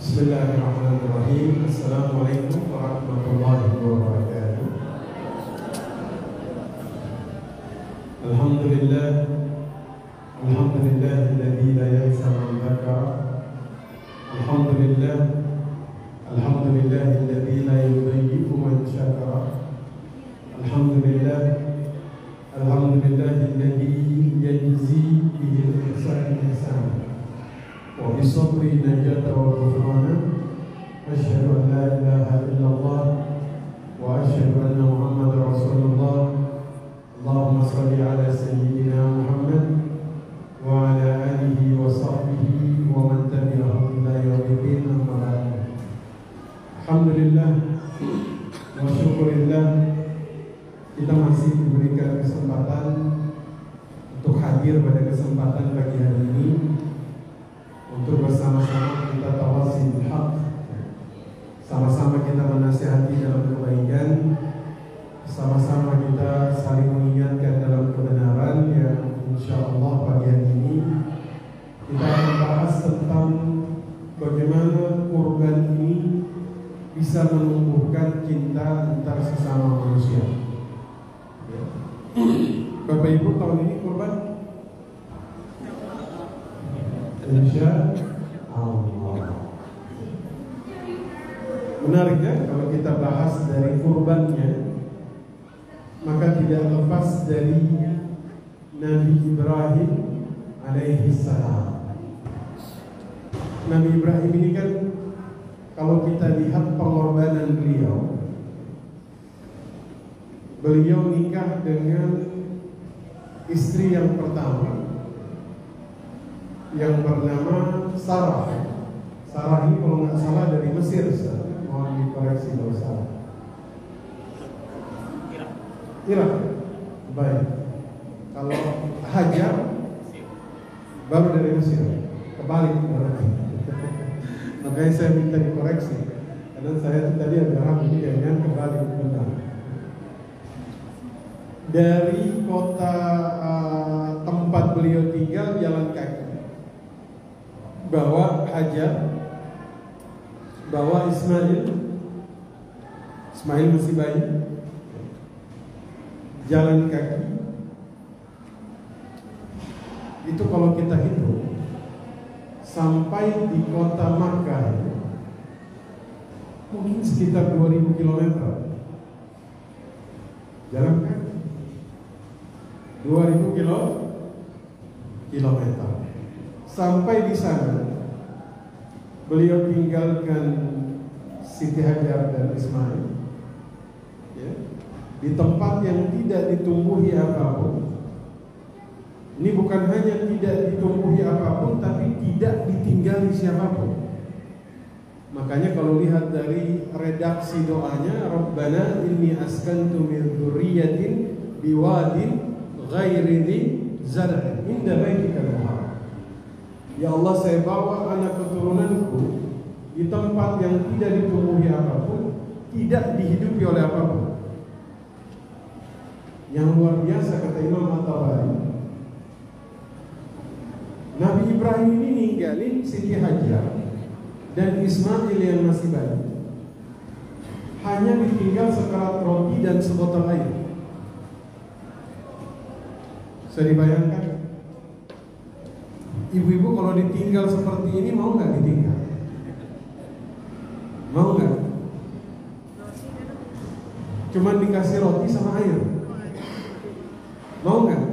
Bismillahirrahmanirrahim. Assalamualaikum warahmatullahi wabarakatuh. Alhamdulillah, alhamdulillahilladzi la yansa man dzakara. Alhamdulillah, alhamdulillahilladzi la yudayyi'u man syakara. Alhamdulillah, alhamdulillahilladzi yajzi bihi al-ihsan ihsana wa bisabri najata wa ghufrana. Asyhadu an la ilaha illallah wa asyhadu anna Muhammadar Rasulullah. Allahumma shalli ala sayyidina Muhammad wa ala alihi wa sahbihi wa man tabi'ahum ila yaumiddin, amma ba'd. Alhamdulillah wa syukurillah, kita masih diberikan kesempatan untuk hadir pada kesempatan pagi hari ini untuk bersama-sama kita tawasi bil haq, sama-sama kita menasihati dalam kebaikan, sama-sama kita saling mengingatkan dalam kebenaran. Yang insyaallah pagi hari ini kita akan bahas tentang bagaimana kurban ini bisa menumbuhkan cinta antar sesama manusia. Bapak Ibu, tahun ini kurban Insya Allah. Menarik ya, kalau kita bahas dari kurbannya, maka tidak lepas dari Nabi Ibrahim alaihi salam. Nabi Ibrahim ini kan, kalau kita lihat pengorbanan beliau nikah dengan istri yang pertama yang bernama Sarah. Sarah ini kalau nggak salah dari Mesir, mohon dikoreksi kalau salah. Irak. Baik. Kalau Hajar baru dari Mesir. Kebalik berarti. Makanya saya minta dikoreksi, karena saya tadi agak ragu dengan kebalik benar. Dari kota tempat beliau tinggal jalan kaki, bawa Hajar, bawa Ismail masih bayi, jalan kaki. Itu kalau kita hitung sampai di kota Makkah mungkin sekitar 2000 km jalan kaki, 2000 kilometer. Sampai di sana beliau tinggalkan Siti Hajar dan Ismail ya, di tempat yang tidak ditumbuhi apapun. Ini bukan hanya tidak ditumbuhi apapun, tapi tidak ditinggali siapapun. Makanya kalau lihat dari redaksi doanya, Rabbana inni askantu min dzurriyyatin biwadin ghairi dzi zar'in inda baitikal muharram. Ya Allah, saya bawa anak keturunanku di tempat yang tidak ditumbuhi apapun, tidak dihidupi oleh apapun. Yang luar biasa, kata Imam At-Tabari, Nabi Ibrahim ini ninggalin Siti Hajar dan Ismail yang masih bayi, hanya ditinggal sekerat roti dan sebotol air. Bisa dibayangkan? Ibu-ibu kalau ditinggal seperti ini mau nggak ditinggal? Mau nggak? Cuman dikasih roti sama air, mau nggak?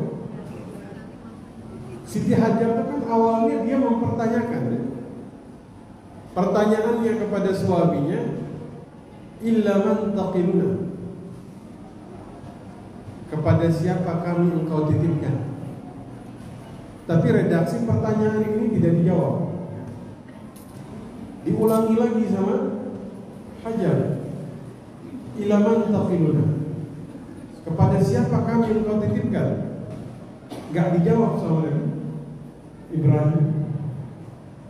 Siti Hajar itu kan awalnya dia mempertanyakan pertanyaannya kepada suaminya, illa man taqiluna, kepada siapa kami engkau titipkan. Tapi redaksi pertanyaan ini tidak dijawab. Diulangi lagi sama Hajar, illa man taqiluna, kepada siapa kami engkau titipkan. Gak dijawab sama Nabi Ibrahim.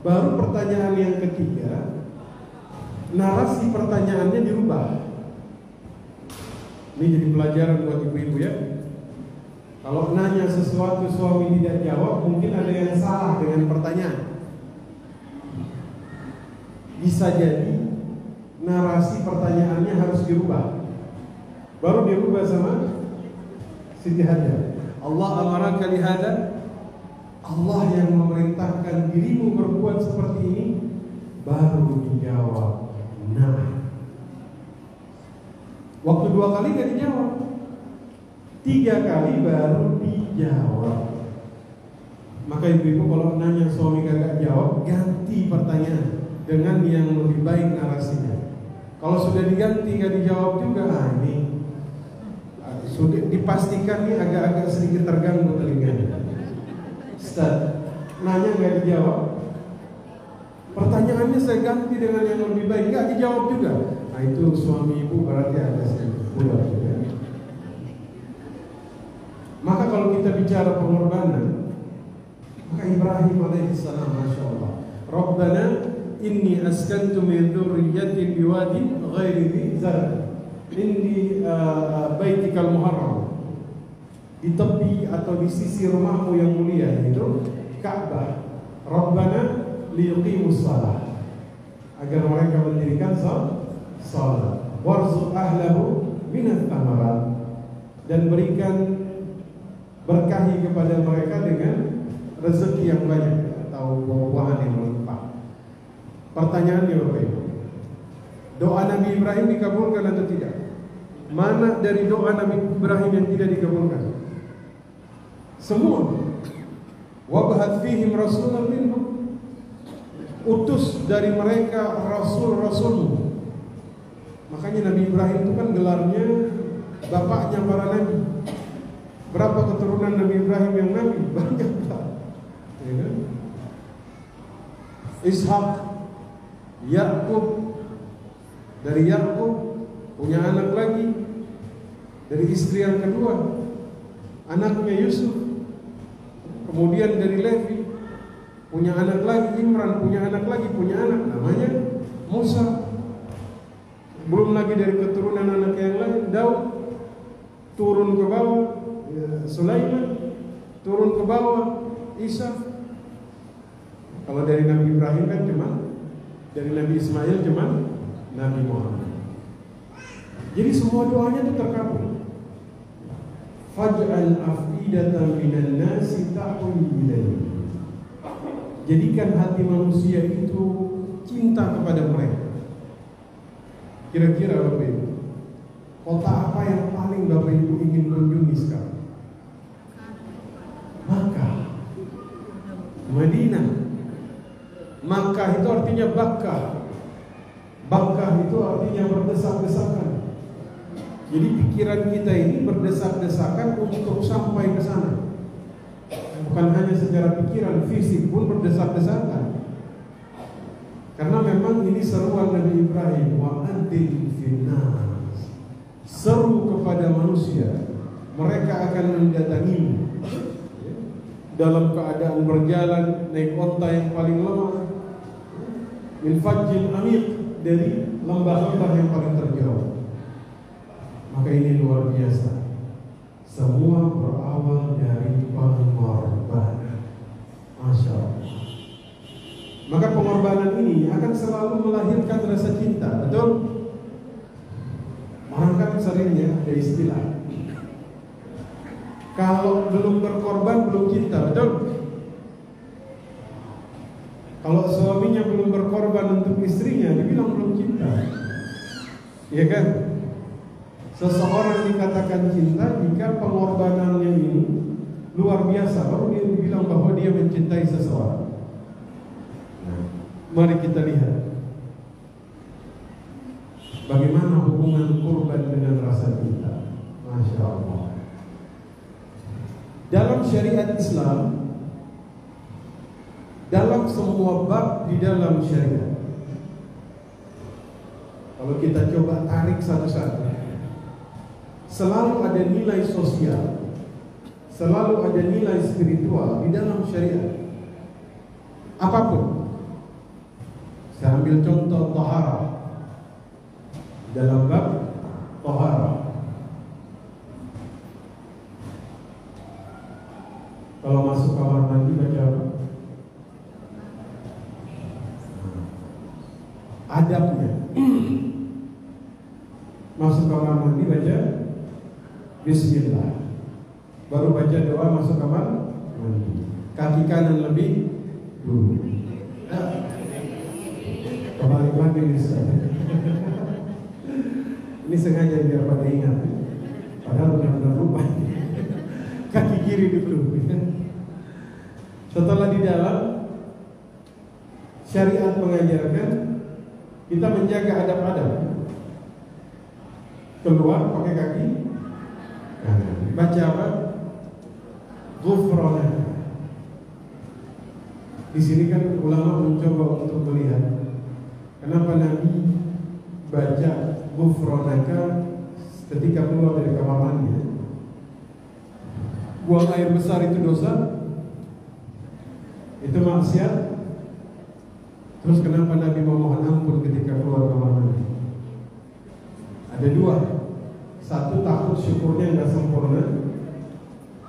Baru pertanyaan yang ketiga, narasi pertanyaannya dirubah. Ini jadi pelajaran buat ibu-ibu ya. Kalau nanya sesuatu suami tidak jawab, mungkin ada yang salah dengan pertanyaan. bisa jadi narasi pertanyaannya harus dirubah. Baru dirubah sama Siti Hajar. Allah amaraka lihada, Allah yang memerintahkan dirimu berbuat seperti ini. Baru dijawab, nah. Waktu 2 kali gak dijawab, 3 kali baru dijawab. Maka ibu-ibu kalau nanya suami kagak jawab, ganti pertanyaan dengan yang lebih baik narasinya. Kalau sudah diganti gak dijawab juga, ini sudah dipastikan nih agak-agak sedikit terganggu telinganya. Ustaz, nanya gak dijawab, pertanyaannya saya ganti dengan yang lebih baik, gak dijawab juga. Nah itu suami ibu berarti ada sedikit bulat juga. Maka kalau kita bicara pengorbanan, maka Ibrahim alaihissalam, masya Allah, Rabbana inni askantu min dzurriyyati biwadin ghairi dzi zar'in indi baitikal muharram, di tepi atau di sisi rumahmu yang mulia, yaitu Ka'bah. Rabbana liyuqimus shalah, agar mereka mendirikan salat. Warzuq ahlahu minat thamarat, dan berikan berkahi kepada mereka dengan rezeki yang banyak atau buah-buahan yang melimpah. Pertanyaannya Bapak Ibu, doa Nabi Ibrahim dikabulkan atau tidak? Mana dari doa Nabi Ibrahim yang tidak dikabulkan? Semua. Wab'ath fihim rasulan minhum, utus dari mereka rasul-rasulmu. Makanya Nabi Ibrahim itu kan gelarnya bapaknya para nabi. Berapa keturunan Nabi Ibrahim yang nabi? Banyak tak? Ya kan? Ishak, Yakub, dari Yakub punya anak lagi, dari istri yang kedua anaknya Yusuf. Kemudian dari Levi punya anak lagi, Imran punya anak lagi, punya anak namanya Musa. Belum lagi dari keturunan anak yang lain, Daud turun ke bawah, Sulaiman turun ke bawah, Isa. Kalau dari Nabi Ibrahim kan cuma, dari Nabi Ismail cuma Nabi Muhammad. Jadi semua doanya itu terkabul. Faj'al afidatan minan nasi ta'wi ilaihi, jadikan hati manusia itu cinta kepada mereka. Kira-kira Bapak Ibu, kota apa yang paling Bapak Ibu ingin kunjungi sekarang? Makkah, Madinah. Makkah itu artinya Bakkah. Bakkah itu artinya berdesak-desakan. Jadi pikiran kita ini berdesak-desakan untuk sampai ke sana. Bukan hanya secara pikiran, fisik pun berdesak-desakan. Karena memang ini seruan Nabi Ibrahim, wa antil finnas, seru kepada manusia, mereka akan mendatangimu dalam keadaan berjalan naik onta yang paling lemah, min fajjil amiq, dari lembah-lembah yang paling terjauh. Maka ini luar biasa. Semua berawal dari pengorbanan. Masya Allah. Maka pengorbanan ini akan selalu melahirkan rasa cinta. Betul? Orang kan seringnya ada istilah, kalau belum berkorban belum cinta. Betul? Kalau suaminya belum berkorban untuk istrinya, dibilang belum cinta. Iya kan? Seseorang dikatakan cinta jika pengorbanannya ini luar biasa, baru dia dibilang bahwa dia mencintai seseorang. Nah, mari kita lihat bagaimana hubungan kurban dengan rasa cinta. Masya Allah. Dalam syariat Islam, dalam semua bab di dalam syariat, kalau kita coba tarik satu-satu, selalu ada nilai sosial, selalu ada nilai spiritual di dalam syariat. Apapun. Saya ambil contoh taharah. Dalam bab taharah, kalau masuk kamar mandi baca apa? adabnya. Masuk kamar mandi baca Bismillah, baru baca doa masuk kamar mandi. Kaki kanan lebih dulu. Kembali lagi nih. Ini sengaja biar pada ingat. Padahal benar-benar lupa. Kaki kiri dulu. Setelah di dalam, syariat mengajarkan kita menjaga adab-adab. Keluar pakai kaki kanan. Baca apa? Ghufranaka. Di sini kan ulama mencoba untuk melihat kenapa Nabi baca Ghufranaka ketika keluar dari kamar mandi. Buang air besar itu dosa, itu maksiat. Terus kenapa Nabi memohon ampun ketika keluar kamar mandi? Ada dua. Satu, takut syukurnya nggak sempurna.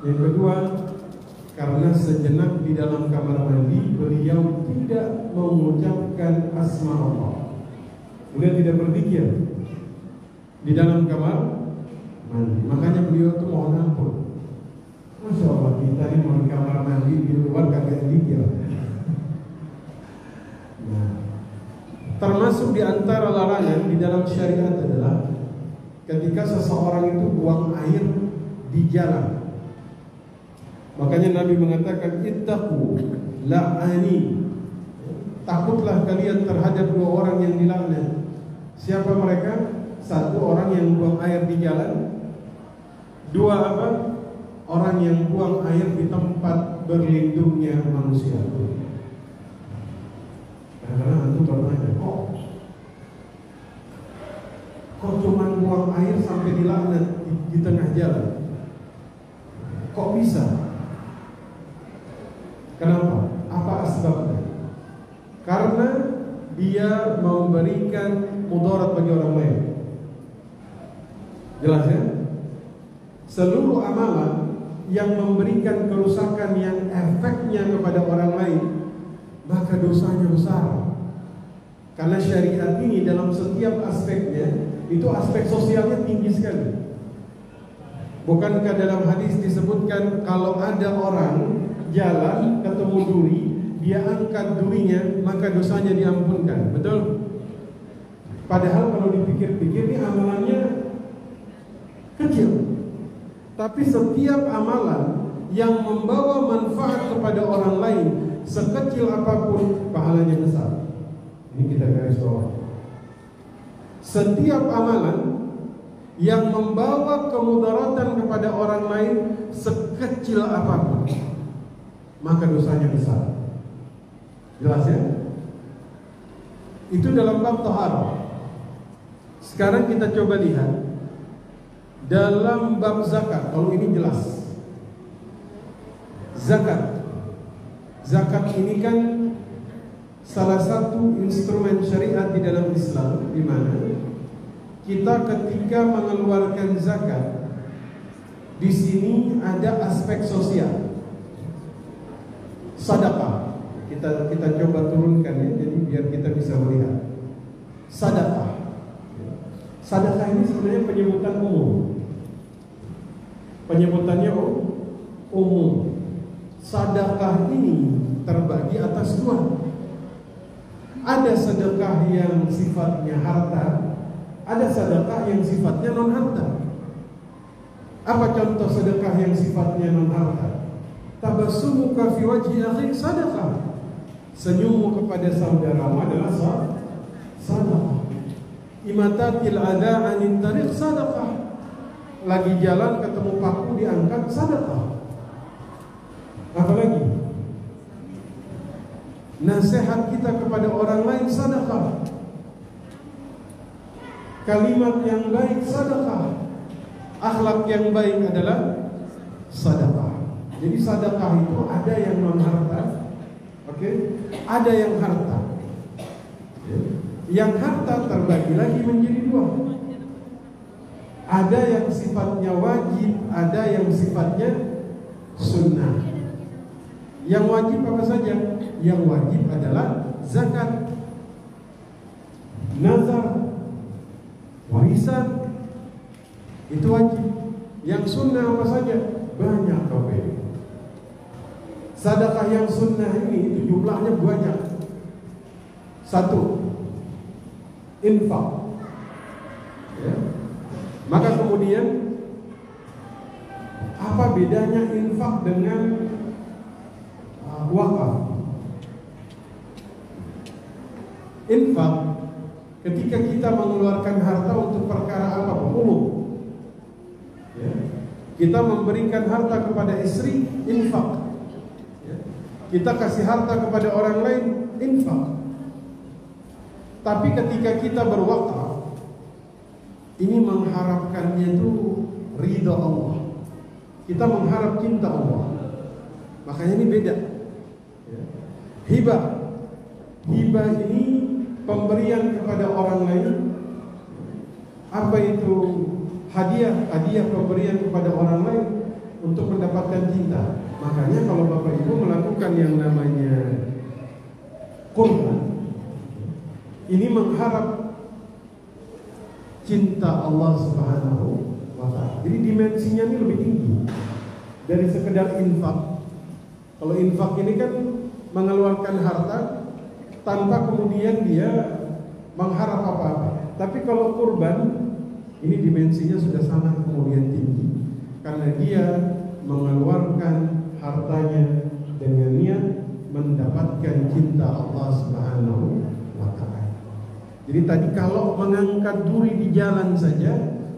Yang kedua, karena sejenak di dalam kamar mandi beliau tidak mengucapkan asma Allah. Beliau tidak berzikir di dalam kamar mandi. Makanya beliau itu mohon ampun. Masya Allah, kita ini mau di kamar mandi, di luar kagak zikir. Nah, termasuk di antara larangan di dalam syariat adalah ketika seseorang itu buang air di jalan. Makanya Nabi mengatakan ittaqu la'ani. Takutlah kalian terhadap dua orang yang dilaknat. Siapa mereka? Satu, orang yang buang air di jalan. Dua, apa? Orang yang buang air di tempat berlindungnya manusia. Karena antum bertanya, kok cuma buang air sampai dilaknat di tengah jalan? Kok bisa? Kenapa? Apa asbabnya? Karena dia memberikan mudarat bagi orang lain. Jelas ya? Seluruh amalan yang memberikan kerusakan yang efeknya kepada orang lain, maka dosanya besar. Karena syariat ini dalam setiap aspeknya, itu aspek sosialnya tinggi sekali. Bukankah dalam hadis disebutkan kalau ada orang jalan ketemu duri, dia angkat durinya, maka dosanya diampunkan. Betul? Padahal kalau dipikir-pikir ini amalannya kecil. Tapi setiap amalan yang membawa manfaat kepada orang lain, sekecil apapun, pahalanya besar. Ini kita garis bawah. Setiap amalan yang membawa kemudaratan kepada orang lain, sekecil apapun, maka dosanya besar. Jelas ya? Itu dalam bab taharah. Sekarang kita coba lihat dalam bab zakat. Kalau ini jelas, zakat ini kan salah satu instrumen syariat di dalam Islam, di mana kita ketika mengeluarkan zakat, di sini ada aspek sosial. Sedekah kita coba turunkan ya, jadi biar kita bisa melihat. Sedekah ini sebenarnya penyebutan umum. Penyebutannya umum. Sedekah ini terbagi atas dua. Ada sedekah yang sifatnya harta, ada sedekah yang sifatnya non harta. Apa contoh sedekah yang sifatnya non harta? Tabassumuka fi wajhi akhik sedekah. Senyummu kepada saudaramu adalah sedekah. Imatatil adha anit tariq sedekah. Lagi jalan ketemu paku diangkat sedekah. Apalagi nasihat kita kepada orang lain sedekah. Kalimat yang baik sedekah. Akhlak yang baik adalah sedekah. Jadi sedekah itu ada yang non harta, oke? Ada yang harta. Yang harta terbagi lagi menjadi dua. Ada yang sifatnya wajib, ada yang sifatnya sunnah. Yang wajib apa saja? Yang wajib adalah zakat. nazar, warisan, itu wajib. Yang sunnah apa saja? Banyak topik. Sedekah yang sunnah ini itu jumlahnya banyak. 1. Infak. Ya. Maka kemudian apa bedanya infak dengan wakaf? Infak ketika kita mengeluarkan harta untuk perkara apapun umum. Ya. Kita memberikan harta kepada istri, infak. Ya. Kita kasih harta kepada orang lain, infak. Tapi ketika kita berwakaf, ini mengharapkannya itu ridha Allah. Kita mengharap cinta Allah. Makanya ini beda. Ya. Hibah ini pemberian kepada orang lain. Apa itu hadiah? Hadiah pemberian kepada orang lain untuk mendapatkan cinta. Makanya kalau Bapak Ibu melakukan yang namanya qurban, ini mengharap cinta Allah Subhanahu wa ta'ala. Jadi dimensinya ini lebih tinggi dari sekedar infak. Kalau infak ini kan mengeluarkan harta tanpa kemudian dia mengharap apa-apa. Tapi kalau kurban, ini dimensinya sudah sangat kemudian tinggi, karena dia mengeluarkan hartanya dengan niat mendapatkan cinta Allah Subhanahu wa ta'ala. Jadi tadi kalau mengangkat duri di jalan saja,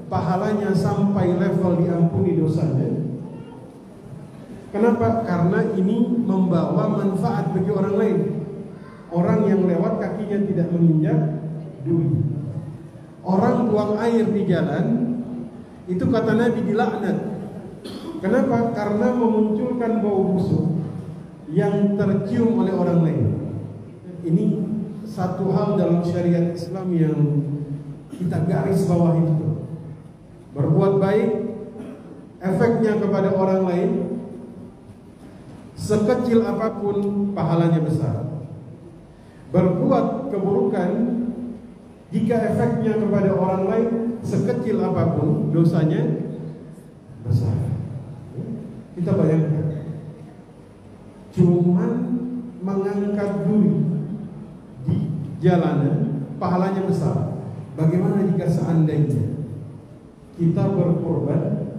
pahalanya sampai level diampuni dosanya. Kenapa? Karena ini membawa manfaat bagi orang lain. Orang yang lewat kakinya tidak menginjak duri. Orang buang air di jalan, itu kata Nabi dilaknat. Kenapa? Karena memunculkan bau busuk yang tercium oleh orang lain. Ini satu hal dalam syariat Islam yang kita garis bawahi itu. Berbuat baik, efeknya kepada orang lain, sekecil apapun pahalanya besar. Berbuat keburukan, jika efeknya kepada orang lain sekecil apapun, dosanya besar. Kita bayangkan, cuman mengangkat duri di jalanan, pahalanya besar. Bagaimana jika seandainya kita berkorban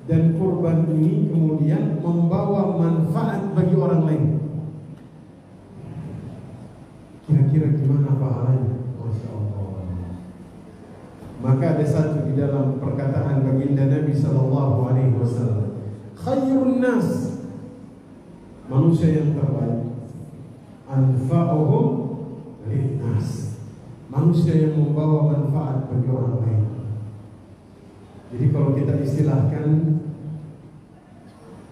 dan korban ini kemudian membawa manfaat bagi orang lain? Kira-kira gimana pahalanya? Masya Allah. Maka ada satu di dalam perkataan baginda Nabi Sallallahu Alaihi Wasallam, khairun nas, manusia yang terbaik, anfa'uhum linnas, manusia yang membawa manfaat bagi orang lain. Jadi kalau kita istilahkan,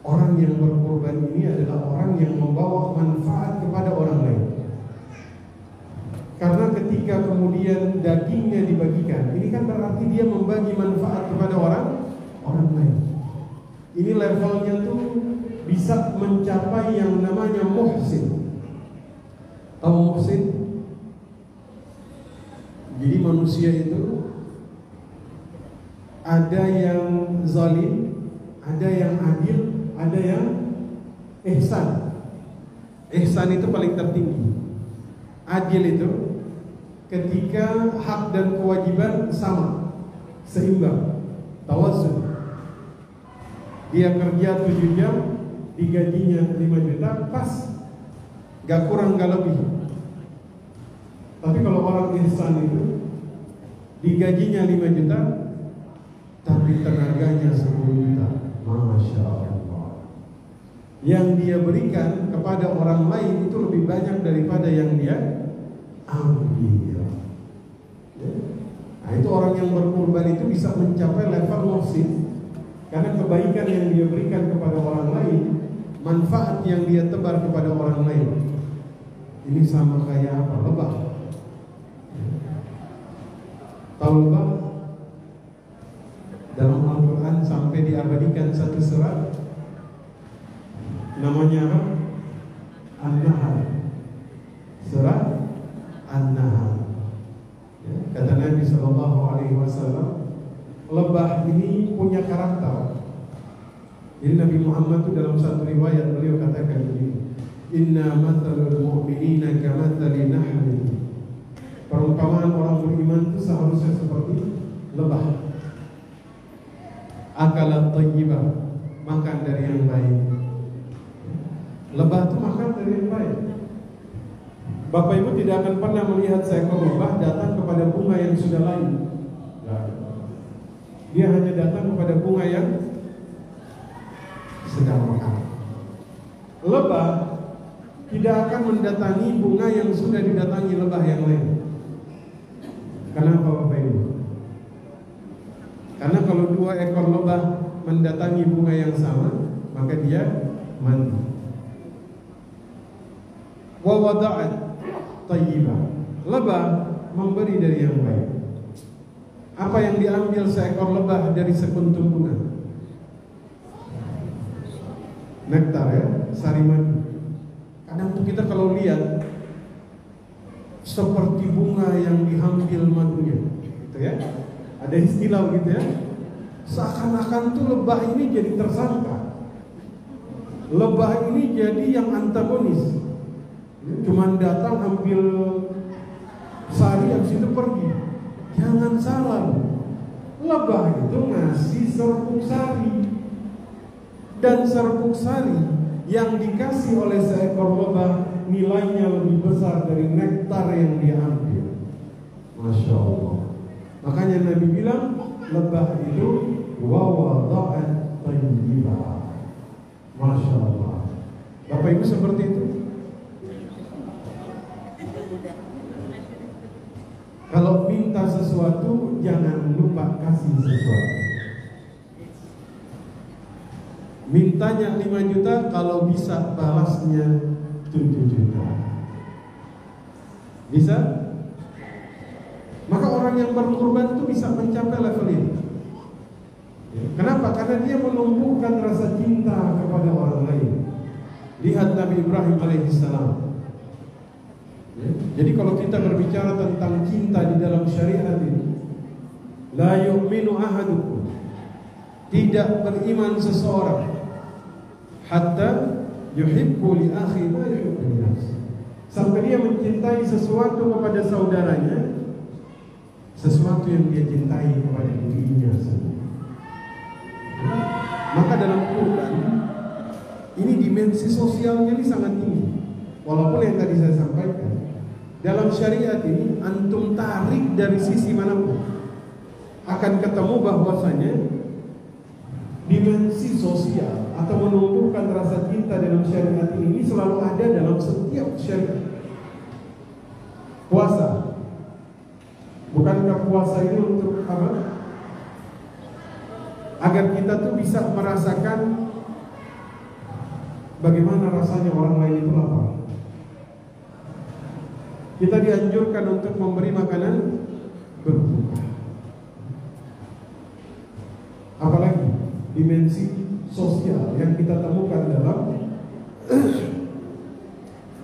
orang yang berkorban ini adalah orang yang membawa manfaat kepada orang lain. Karena ketika kemudian dagingnya dibagikan, ini kan berarti dia membagi manfaat kepada orang lain. Ini levelnya tuh bisa mencapai yang namanya muhsin. Tahu muhsin? Jadi manusia itu ada yang zalim, ada yang adil, ada yang ihsan. Ihsan itu paling tertinggi. Adil itu ketika hak dan kewajiban sama, seimbang, tawazun. Dia kerja 7 jam, digajinya 5 juta, pas, gak kurang gak lebih. Tapi kalau orang ihsan itu digajinya 5 juta, tapi tenaganya 10 juta. Masya Allah. Yang dia berikan kepada orang lain itu lebih banyak daripada yang dia ambil. Nah, itu orang yang berkorban itu bisa mencapai level muhsin, karena kebaikan yang dia berikan kepada orang lain, manfaat yang dia tebar kepada orang lain. Ini sama kayak apa? Lebah. Tahu lebah? Dalam Al-Quran sampai diabadikan satu surat, namanya apa? An-Nahl. Surat An-Nahl. Ya. Shallallahu Alaihi Wasallam, lebah ini punya karakter. Jadi Nabi Muhammad itu dalam satu riwayat beliau katakan begini, Inna mathalul mu'minina kamathali nahlin. Perumpamaan orang beriman itu seharusnya seperti lebah. Akalat thayyibah, makan dari yang baik. Lebah itu makan dari yang baik. Bapak Ibu tidak akan pernah melihat seekor lebah datang kepada bunga yang sudah layu. Dia hanya datang kepada bunga yang sedang mekar. Lebah tidak akan mendatangi bunga yang sudah didatangi lebah yang lain. Kenapa Bapak Ibu? Karena kalau dua ekor lebah mendatangi bunga yang sama, maka dia mandi. Wa wada'at thayyibah. Lebah memberi dari yang baik. Apa yang diambil seekor lebah dari sekuntum bunga? Nektar ya, sari madu. Kadang tuh kita kalau lihat seperti bunga yang diambil madunya, gitu ya. Ada istilah gitu ya. Seakan-akan tuh lebah ini jadi tersangka. Lebah ini jadi yang antagonis. Cuman datang ambil sari habis itu pergi. Jangan salah. Lebah itu ngasih serbuk sari. Dan serbuk sari yang dikasih oleh seekor lebah nilainya lebih besar dari nektar yang dia ambil. Masya Allah. Makanya Nabi bilang lebah itu wa wada'at thayyibah. Masya Allah. Bapak Ibu seperti itu. Kalau minta sesuatu jangan lupa kasih sesuatu. Mintanya 5 juta, kalau bisa balasnya 7 juta. Bisa? Maka orang yang berkorban itu bisa mencapai level ini. Kenapa? Karena dia menumbuhkan rasa cinta kepada orang lain. Lihat Nabi Ibrahim alaihissalam. Jadi kalau kita berbicara tentang cinta di dalam syariat ini, la yu'minu ahadukum, tidak beriman seseorang hatta yuhibbu li akhi ma yuhibbu li nafsi, sampai dia mencintai sesuatu kepada saudaranya sesuatu yang dia cintai kepada dirinya sendiri. Maka dalam Quran ini dimensi sosialnya ini sangat tinggi. Walaupun yang tadi saya sampaikan, dalam syariat ini antum tarik dari sisi manapun akan ketemu bahwasanya dimensi sosial atau menumbuhkan rasa cinta dalam syariat ini selalu ada dalam setiap syariat. Puasa, bukankah puasa ini untuk apa? Agar kita tuh bisa merasakan bagaimana rasanya orang lain itu lapar. Kita dianjurkan untuk memberi makanan berbuka. Apalagi dimensi sosial yang kita temukan dalam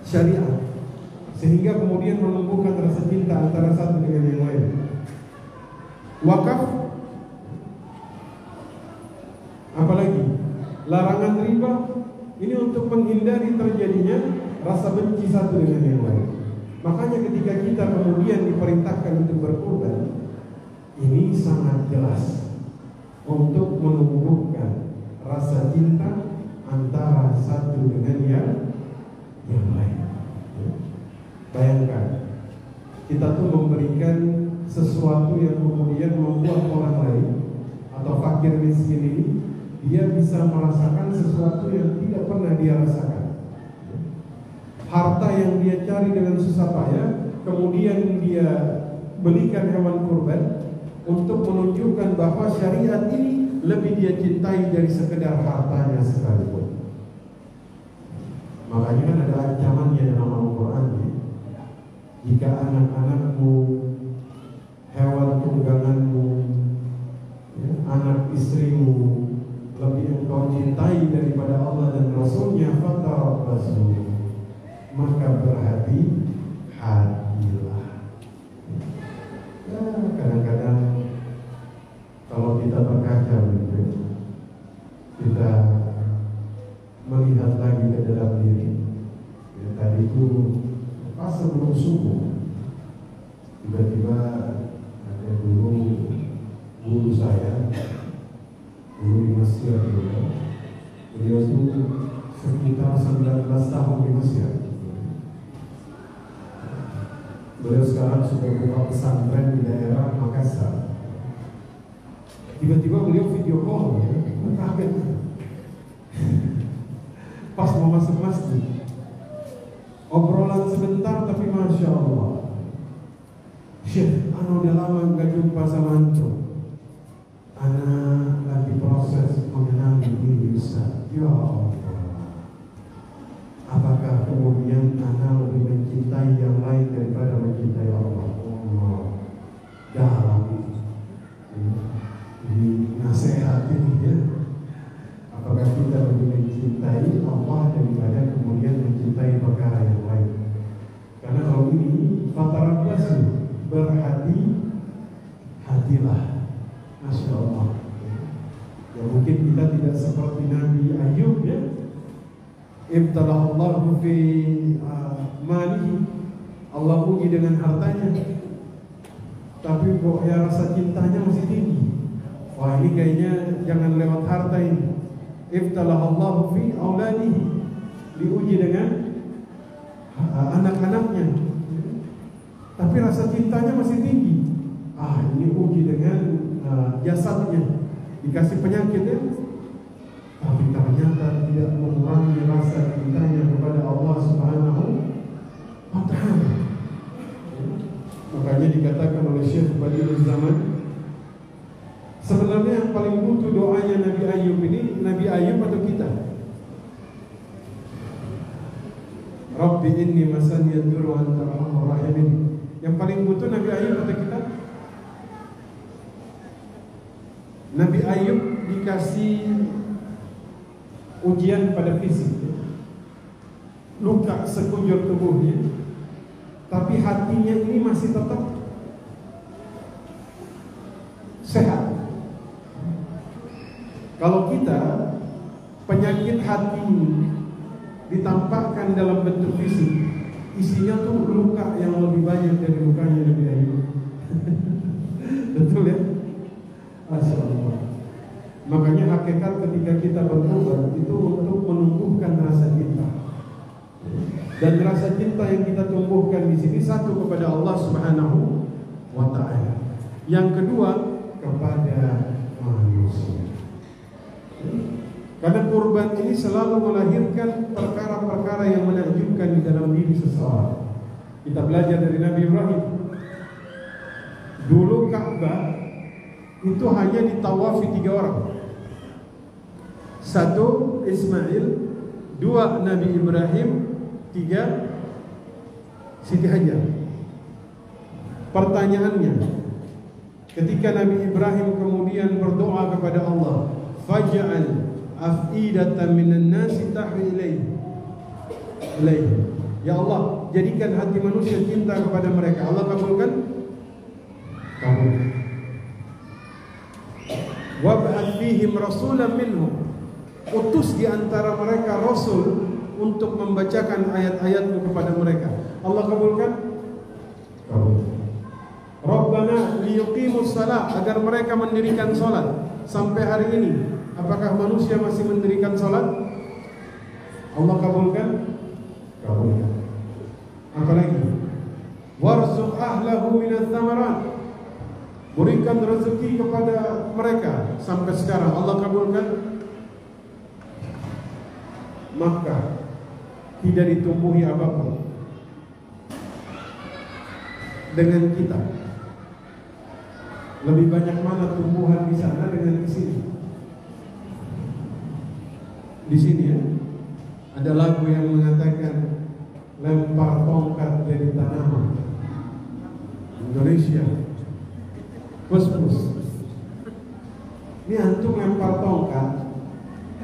syariat, sehingga kemudian menumbuhkan rasa cinta antara satu dengan yang lain. Wakaf, apalagi larangan riba, ini untuk menghindari terjadinya rasa benci satu dengan yang lain. Makanya ketika kita kemudian diperintahkan untuk berkorban, ini sangat jelas untuk menumbuhkan rasa cinta antara satu dengan yang lain. Bayangkan, kita tuh memberikan sesuatu yang kemudian membuat orang lain atau fakir miskin ini dia bisa merasakan sesuatu yang tidak pernah dia rasakan. Harta yang dia cari dengan susah payah, kemudian dia belikan hewan kurban untuk menunjukkan bahwa syariat ini lebih dia cintai dari sekedar hartanya sekalipun. Makanya kan ada ancamannya dalam Al-Quran, jika anak-anakmu, hewan tungganganmu, anak istrimu lebih engkau cintai daripada Allah dan Rasulnya, fatarabbasu, maka berhati-hatilah. Kadang-kadang kita melihat lagi ke dalam diri. Ya, tadi itu pas sebelum subuh, tiba-tiba ada guru saya, guru di Mesir juga. Beliau itu sekitar 19 tahun di Mesir. Beliau sekarang sudah buka pesantren di daerah Makassar. Tiba-tiba beliau video call, ya, kaget. Pas mau masuk masjid, obrolan sebentar tapi masya Allah, Syekh, udah lama nggak jumpa sama antum. Ana lagi proses mengenali diri Ustaz. Ya Allah, apakah kemudian ana lebih mencintai yang lain daripada mencintai Allah? Allah, dalam ini nasihat ini ya. Apakah kita lebih mencintai Allah daripada kemudian mencintai perkara yang lain? Karena kalau ini fatarabbasu, berhati-hatilah. Masya Allah. Ya mungkin kita tidak seperti Nabi Ayub ya. Ibtalahullahu fi malihi, Allah uji dengan hartanya, tapi kok ya rasa cintanya masih tinggi. Wah, ini kayaknya jangan lewat harta ini. Ibtalahullahu fi auladihi, diuji dengan anak-anaknya, tapi rasa cintanya masih tinggi. Ini uji dengan jasadnya, dikasih penyakit ya, tapi ternyata tidak mengurangi rasa cintanya kepada Allah Subhanahu wa Ta'ala. Makanya dikatakan oleh Syekh Badiul Zaman, sebenarnya yang paling butuh doanya Nabi Ayub ini, Nabi Ayub atau kita? Rabbi inni masaniyad durru wa anta arhamur rahimin. Yang paling butuh Nabi Ayub atau kita? Nabi Ayub dikasih ujian pada fisik, luka sekujur tubuhnya, tapi hatinya ini masih tetap sehat. Kalau kita penyakit hati ditampakkan dalam bentuk fisik, isinya tuh luka yang lebih banyak dari lukanya Nabi Ayub. Betul ya? Masya Allah. Makanya hakikat ketika kita bertobat itu untuk menumbuhkan rasa cinta. Dan rasa cinta yang kita tumbuhkan di sini, satu kepada Allah Subhanahu wa Ta'ala. Yang kedua kepada manusia. Karena kurban ini selalu melahirkan perkara-perkara yang menakjubkan di dalam diri seseorang. Kita belajar dari Nabi Ibrahim. Dulu Ka'bah itu hanya ditawafi 3 orang. 1 Ismail, 2 Nabi Ibrahim, 3 Siti Hajar. Pertanyaannya, ketika Nabi Ibrahim kemudian berdoa kepada Allah, faj'al af'idatan minan nasi tahwi ilaihi. Ya Allah, jadikan hati manusia cinta kepada mereka. Allah kabulkan? Kabulkan. Wab'ath fihim rasulan minhum, utus di antara mereka rasul untuk membacakan ayat-ayatmu kepada mereka. Allah kabulkan? Kabulkan. Rabbana liyuqimus salat, agar mereka mendirikan salat. Sampai hari ini apakah manusia masih mendirikan salat? Allah kabulkan? Kabulkan. Apalagi? Warzuq ahlahu minadh thamarat, berikan rezeki kepada mereka. Sampai sekarang Allah kabulkan? Maka tidak ditumbuhi apapun dengan kita. Lebih banyak mana tumbuhan di sana dengan di sini? Di sini ya, ada lagu yang mengatakan lempar tongkat dari tanaman. Indonesia, pus-pus. Ini antum lempar tongkat,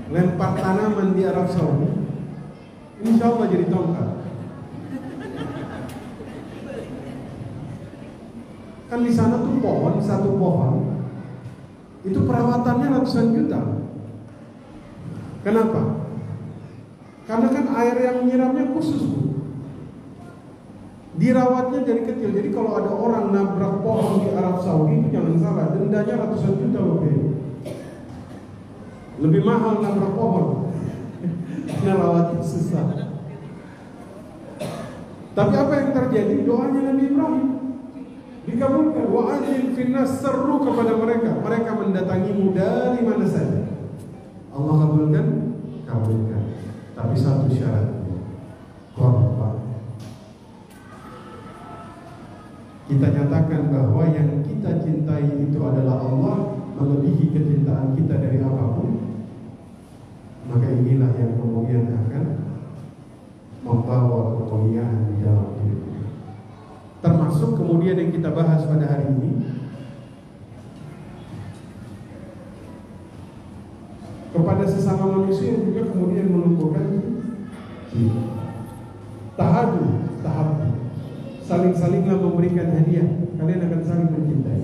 lempar tanaman di Arab Saudi, insya Allah jadi tongkat. Kan di sana tuh pohon, satu pohon itu perawatannya ratusan juta. Kenapa? Karena kan air yang menyiramnya khusus, Bu. Dirawatnya dari kecil. Jadi kalau ada orang nabrak pohon di Arab Saudi itu jangan salah, dendanya ratusan juta rupiah. Lebih mahal nabrak pohon. Karena rawatnya susah. Tapi apa yang terjadi? Doanya Nabi Ibrahim dikabulkan. Wa azil finnas, seru kepada mereka. Mereka mendatangimu dari mana saja. Allah kabulkan? Kabulkan. Tapi satu syarat, korban. Kita nyatakan bahwa yang kita cintai itu adalah Allah melebihi kecintaan kita dari apapun. Maka inilah yang kemudian akan membawa kemuliaan di dalam hidup. Termasuk kemudian yang kita bahas pada hari ini, kepada sesama manusia yang juga kemudian menumbuhkan tahadu, saling-salinglah memberikan hadiah. Kalian akan saling mencintai.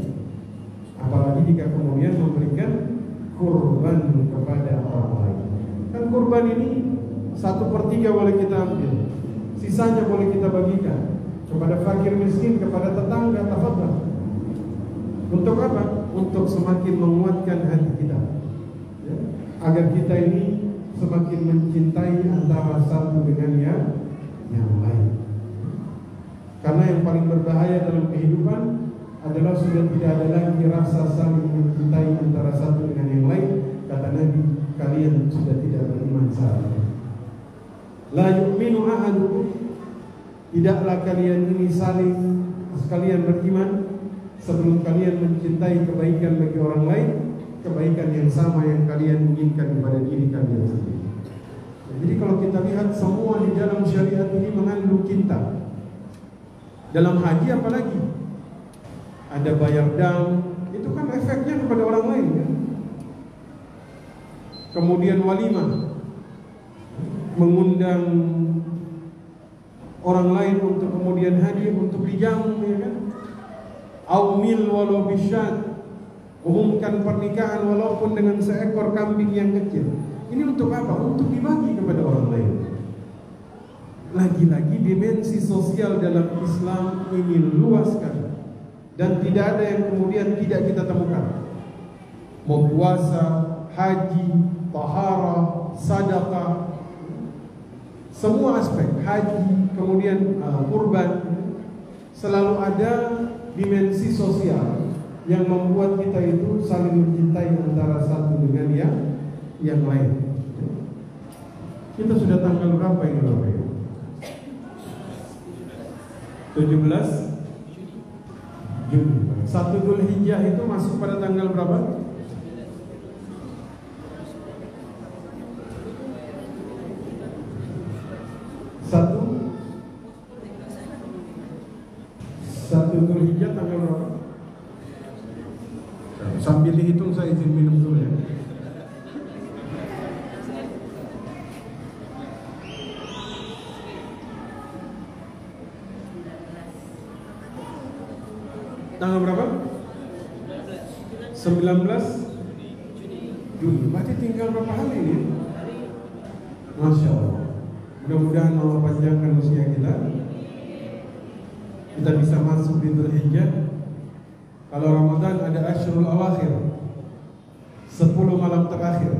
Apalagi jika kemudian memberikan kurban kepada orang lain. Kan kurban ini 1/3 boleh kita ambil, sisanya boleh kita bagikan kepada fakir miskin, kepada tetangga, tafadhal. Untuk apa? Untuk semakin menguatkan hati kita, ya, agar kita ini semakin mencintai antara satu dengan yang lain. Karena yang paling berbahaya dalam kehidupan adalah sudah tidak ada lagi rasa saling mencintai antara satu dengan yang lain. Kata Nabi, kalian sudah tidak beriman saling. La yu'minu ahadukum, tidaklah kalian ini saling sekalian beriman sebelum kalian mencintai kebaikan bagi orang lain, kebaikan yang sama yang kalian inginkan kepada diri kalian sendiri. Jadi kalau kita lihat semua di dalam syariat ini mengandung cinta. Dalam haji apalagi ada bayar dam, itu kan efeknya kepada orang lain kan? Kemudian walimah, mengundang orang lain untuk kemudian hadir untuk dijamu, ya kan? Aumil walau bisyad, umumkan pernikahan walaupun dengan seekor kambing yang kecil. Ini untuk apa? Untuk dibagi kepada orang lain. Lagi-lagi dimensi sosial dalam Islam ini luas sekali, dan tidak ada yang kemudian tidak kita temukan. Mau puasa, haji, taharah, sedekah, semua aspek haji, kemudian kurban, selalu ada dimensi sosial yang membuat kita itu saling mencintai antara satu dengan yang lain. Kita sudah tanggal berapa ini Bapak Ibu? 17 Juni. 1 Dzulhijjah itu masuk pada tanggal berapa? Satu Dzulhijjah tanggal berapa? Sambil dihitung saya izin minum dulu ya. Tanggal berapa? 19 Juni. Berarti tinggal berapa hari ini? Masya Allah. Mudah-mudahan Allah panjangkan usia kita. Kita bisa masuk di Dzulhijjah. Kalau Ramadan ada Asyrul Awakhir, 10 malam terakhir.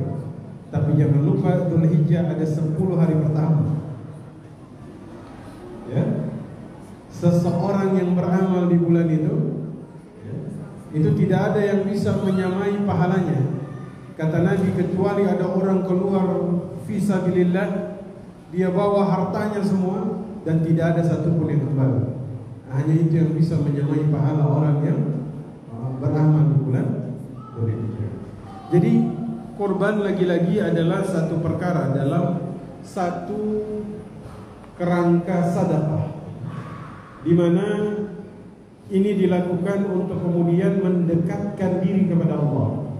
Tapi jangan lupa Dzulhijjah ada 10 hari pertama. Ya. Seseorang yang beramal di bulan itu tidak ada yang bisa menyamai pahalanya. Kata Nabi, kecuali ada orang keluar fisabilillah, dia bawa hartanya semua dan tidak ada satupun yang kembali. Hanya itu yang bisa menyamai pahala orang yang beramal di bulan Dzulhijjah. Jadi kurban lagi-lagi adalah satu perkara dalam satu kerangka sedekah, di mana ini dilakukan untuk kemudian mendekatkan diri kepada Allah.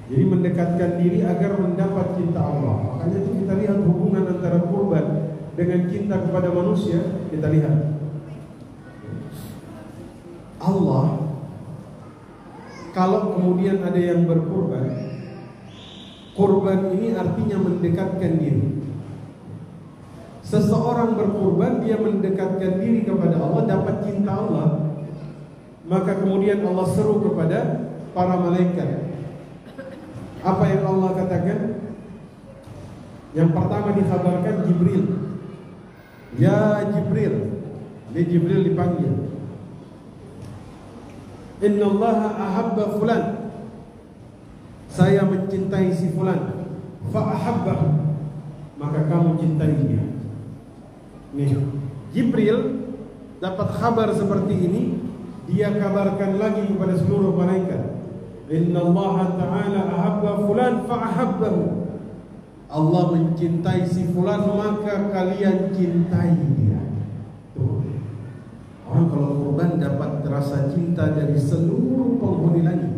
Jadi mendekatkan diri agar mendapat cinta Allah. Makanya itu kita lihat hubungan antara kurban dengan cinta kepada manusia. Kita lihat Allah, kalau kemudian ada yang berkurban, Kurban ini artinya mendekatkan diri. Seseorang berkurban, dia mendekatkan diri kepada Allah, dapat cinta Allah. Maka kemudian Allah seru kepada para malaikat. Apa yang Allah katakan? Yang pertama dikhabarkan Jibril. Ya Jibril. Dia Jibril dipanggil. Innallaha ahabba fulan. Saya mencintai si fulan. Fa'ahabbahu. Maka kamu cintai dia. Nih, Jibril dapat kabar seperti ini, dia kabarkan lagi kepada seluruh malaikat. Innallaha ta'ala ahabba fulan fa'ahabbahu. Allah mencintai si fulan, maka kalian cintai dia. Tuh. Orang kalau kurban dapat rasa cinta dari seluruh penghuni langit,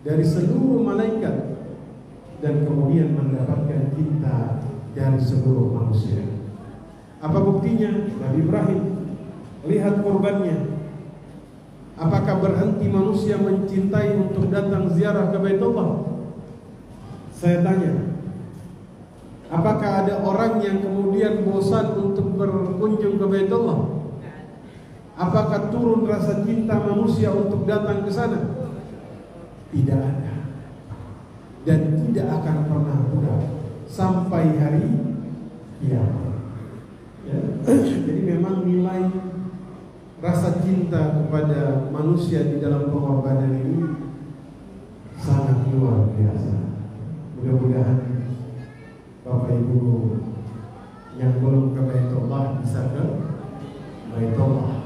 dari seluruh malaikat, dan kemudian mendapatkan cinta dari seluruh manusia. Apa buktinya? Nabi Ibrahim, lihat kurbannya. Apakah berhenti manusia mencintai untuk datang ziarah ke Baitullah? Saya tanya, apakah ada orang yang kemudian bosan untuk berkunjung ke Baitullah? Apakah turun rasa cinta manusia untuk datang ke sana? Tidak ada. Dan tidak akan pernah pudar sampai hari kiamat. Ya. Jadi memang nilai rasa cinta kepada manusia di dalam pengorbanan ini sangat luar biasa. Mudah-mudahan Bapak Ibu yang belum ke Baitullah bisa ke Baitullah.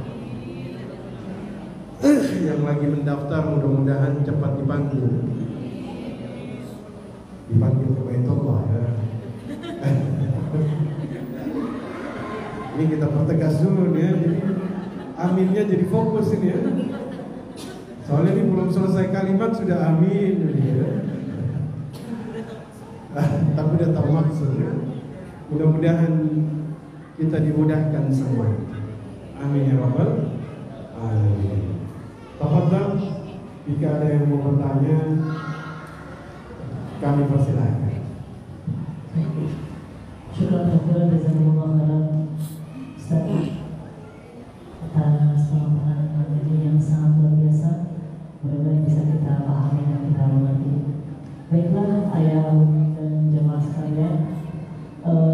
Yang lagi mendaftar mudah-mudahan cepat dipanggil ke Baitullah ya. Ini kita pertegas dulu ya, jadi aminnya jadi fokus ini ya. Soalnya ini belum selesai kalimat sudah amin ya. Tapi udah tahu maksudnya. Mudah-mudahan kita dimudahkan semua. Amin ya rabbal alamin. Tafadhal, jika ada yang mau bertanya, kami persilahkan. Syukur alhamdulillah jazakumullah khairan Ustaz atas pemaparan materi yang sangat luar biasa. Mudah-mudahan bisa kita pahami dan kita mengerti. Baiklah ayah dan jemaah sekalian,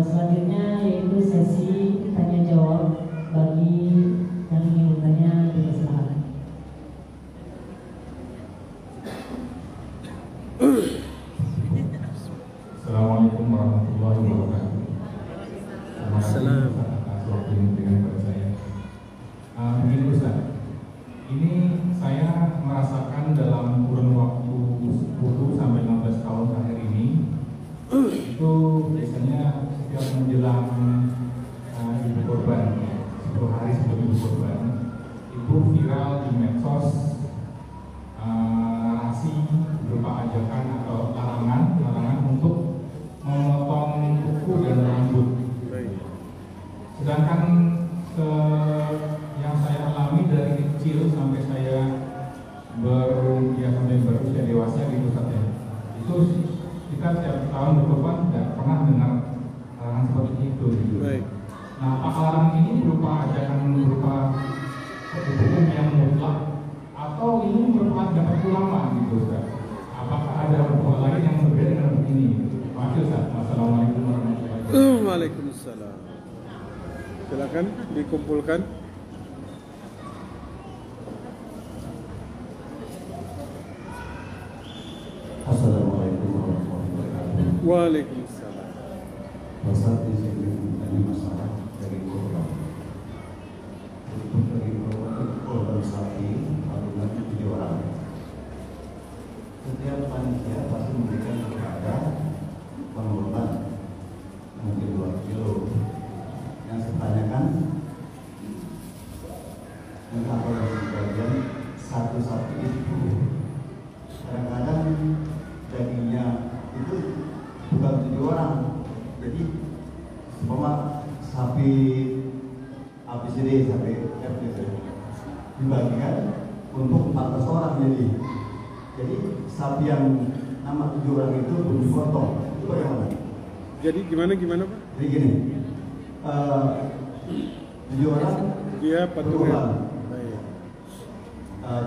selanjutnya yaitu sesi tanya jawab bagi yang ingin bertanya dipersilakan. Assalamualaikum warahmatullahi wabarakatuh. Assalamualaikum. Begini Ustaz, ini saya merasakan dalam kurun waktu 10 sampai 15 tahun terakhir ini, itu biasanya setiap menjelang Ibu Kurban, 10 hari sebelum Ibu Kurban, itu viral di medsos narasi berupa ajakan atau larangan untuk memotong kuku dan rambut. Sedangkan yang saya alami dari kecil sampai saya sampai berusia dewasa gitu Ustaz ya, itu kita setiap tahun berkorban tidak pernah dengar larangan seperti itu gitu. Nah, apakah larangan ini berupa ajakan berupa hukum yang mutlak atau ini merupakan dapat ulama gitu Ustaz? Apakah ada hukum lain yang berbeda dengan begini? Terima kasih Ustaz. Wassalamualaikum warahmatullahi wabarakatuh. Waalaikumsalam. Silakan dikumpulkan. Assalamualaikum warahmatullahi wabarakatuh. Waalaikumsalam. Ustaz di sini tadi masalah dari kurban. Untuk dari kurban sapi, tabungannya 7 orang. Setiap panitia pasti memberikan kepada pengorban mungkin 2 kilo. Yang saya tanyakan, mengapa yang sebagian satu sapi itu kadang-kadang dagingnya itu bukan 7 orang. Jadi semua sapi ABCD sampai F gitu dibagikan untuk 14 orang. Jadi sapi yang nama 7 orang itu belum dipotong. Itu bagaimana? Jadi gimana Pak? Jadi gini, 7 orang Dia patungan. berkurban. Baik.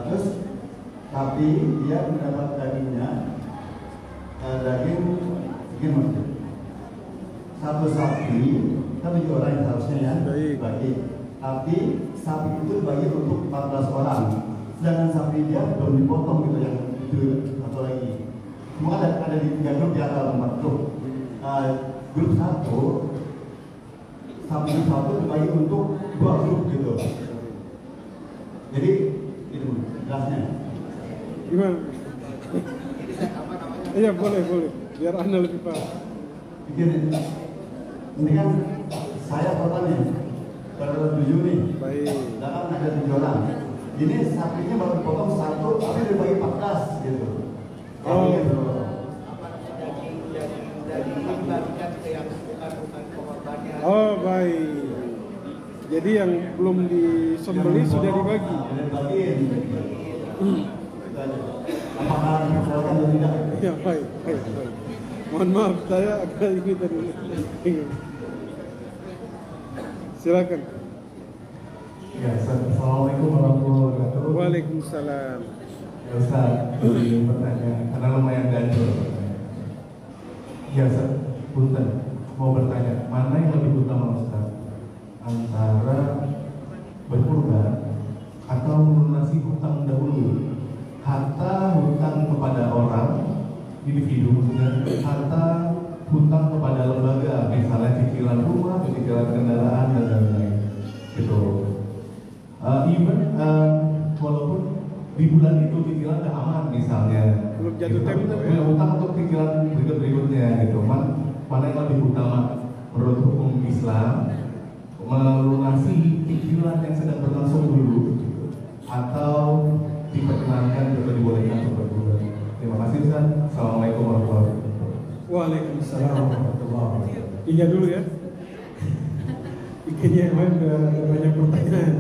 Terus tapi dia mendapat dagingnya, daging gimana? Satu sapi, kan 7 orang yang harusnya ya Baik. bagi. Tapi sapi itu dibagi untuk 14 orang. Sedangkan sapi dia belum dipotong gitu yang itu satu lagi. Cuma ada di 3 grup di antara 4 grup. Grup 1 sapi satu dibagi untuk 2 grup gitu. Jadi itu jelasnya. Gimana? Iya boleh. Biar Anda lebih paham. Begini, ini kan saya korbannya baru 7 nih. Baik. Dalam ada 7 orang. Ini sapinya baru dipotong 1, tapi dibagi 14 gitu. Oh. Gitu. Oh baik. Jadi yang belum disembeli sudah dibagi. Sudah dibagiin. Apakah diperbolehkan atau tidak? Ya baik. Mohon maaf saya agak ini tadi. Silakan. Ya, Assalamualaikum warahmatullahi wabarakatuh. Waalaikumsalam. Ya Ustaz, ingin bertanya, karena lumayan ganjil. Ya Ustaz, punten, mau bertanya, mana yang lebih utama Ustaz? Antara berkurban atau melunasi hutang dahulu? Harta hutang kepada orang, individu maksudnya, harta hutang kepada lembaga, misalnya cicilan rumah atau cicilan kendaraan dan lain-lain. Gitu. Walaupun di bulan itu cicilan udah aman misalnya, Belum jatuh gitu, tempo punya hutang untuk cicilan berikutnya gitu. Mana yang lebih utama menurut hukum Islam, melunasi cicilan yang sedang berlangsung dulu atau diperkenankan atau dibolehkan untuk berbulan? Terima kasih Ustaz. Assalamualaikum warahmatullahi wabarakatuh. Waalaikumsalam warahmatullahi wabarakatuh. Tiga dulu ya. Bikinnya ada banyak pertanyaan.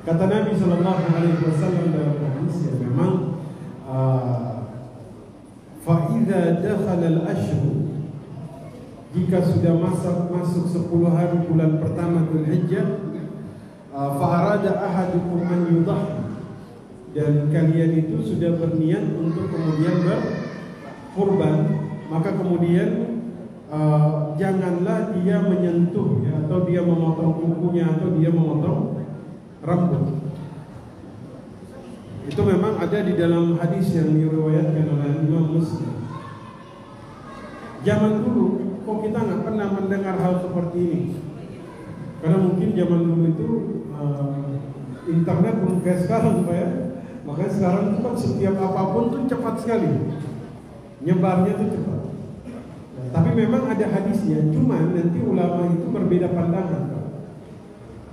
Kata Nabi Sallallahu Alaihi Wasallam dalam hadis yang memang fa'idha dakhala al-ashhur, jika sudah masuk 10 hari bulan pertama Dzulhijjah, fa'arada ahadukum an yudhhi, dan kalian itu sudah berniat untuk kemudian berkurban, maka kemudian janganlah dia menyentuh ya, atau dia memotong kukunya atau dia memotong rambut. Itu memang ada di dalam hadis yang diriwayatkan oleh Imam Muslim. Zaman dulu kok kita nggak pernah mendengar hal seperti ini, karena mungkin zaman dulu itu internet belum kayak sekarang Pak ya. Makanya sekarang itu kan setiap apapun tuh cepat sekali, nyebarnya tuh cepat. Tapi memang ada hadisnya, cuma nanti ulama itu berbeda pandangan.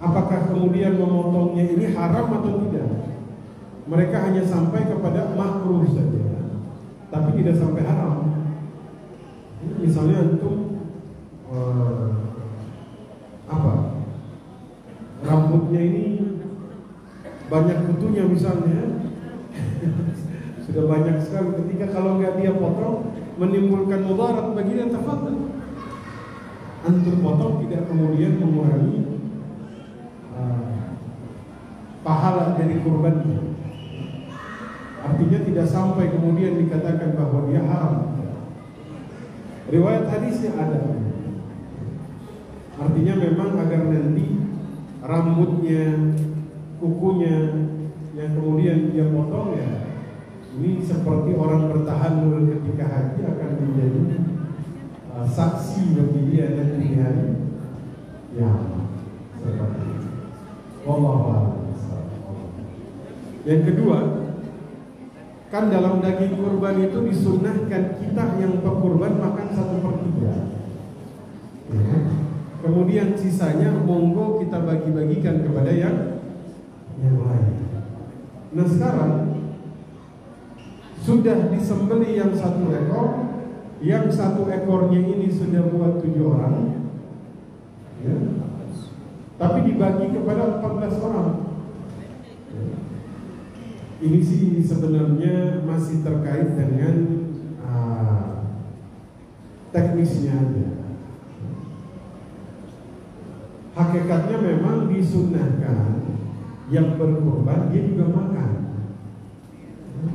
Apakah kemudian memotongnya ini haram atau tidak? Mereka hanya sampai kepada makruh saja, tapi tidak sampai haram. Misalnya antum rambutnya ini banyak kutunya misalnya, sudah banyak sekali. Ketika kalau nggak dia potong menimbulkan mudarat bagi dia, tafadhal antum potong, tidak kemudian mengurangi pahala dari kurbannya. Artinya tidak sampai kemudian dikatakan bahwa dia haram. Riwayat hadisnya ada. Artinya memang agar nanti rambutnya, kukunya yang kemudian dia potong ya, ini seperti orang bertahan ketika haji akan menjadi saksi bagi dia nanti di hari ya seperti itu. Yang kedua, kan dalam daging kurban itu disunnahkan kita yang berkurban makan 1/3. Ya. Kemudian sisanya monggo kita bagi-bagikan kepada yang lain. Nah sekarang sudah disembeli yang 1 ekor, yang 1 ekornya ini sudah buat 7 orang, ya. Tapi dibagi kepada 14 orang. Ini sih sebenarnya masih terkait dengan teknisnya aja. Hakikatnya memang disunahkan yang berkorban dia juga makan.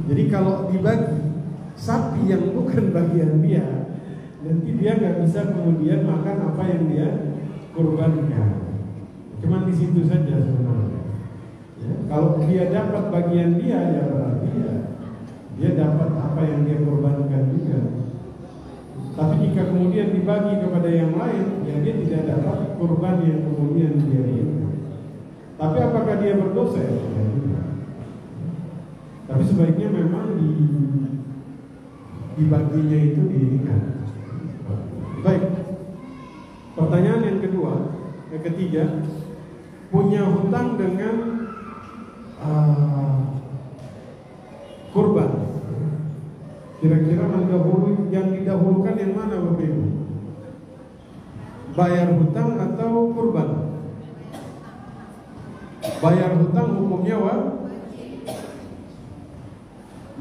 Jadi kalau dibagi sapi yang bukan bagian dia, nanti dia nggak bisa kemudian makan apa yang dia korbankan. Cuman di situ saja sebenarnya. Ya, kalau dia dapat bagian dia, ya berarti ya dia dapat apa yang dia korbankan juga. Tapi jika kemudian dibagi kepada yang lain, ya dia tidak dapat kurban yang kemudian dia berikan. Tapi apakah dia berdosa? Ya tidak. Tapi sebaiknya memang dibaginya itu diingat. Baik. Pertanyaan yang ketiga, punya hutang dengan kurban. Kira-kira yang didahulukan yang mana Bapak Ibu? Bayar hutang atau kurban? Bayar hutang hukumnya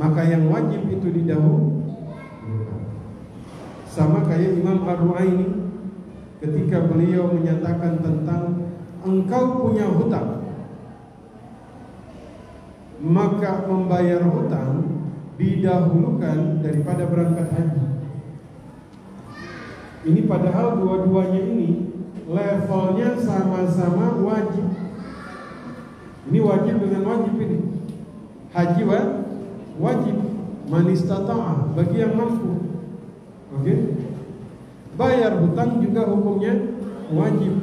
maka yang wajib itu didahulukan. Sama kayak Imam Ar-Ru'aini ketika beliau menyatakan tentang engkau punya hutang, maka membayar hutang didahulukan daripada berangkat haji. Ini padahal dua-duanya ini levelnya sama-sama wajib. Ini wajib dengan wajib ini. Haji wajib, man istata'a, bagi yang mampu. Oke? Bayar hutang juga hukumnya wajib.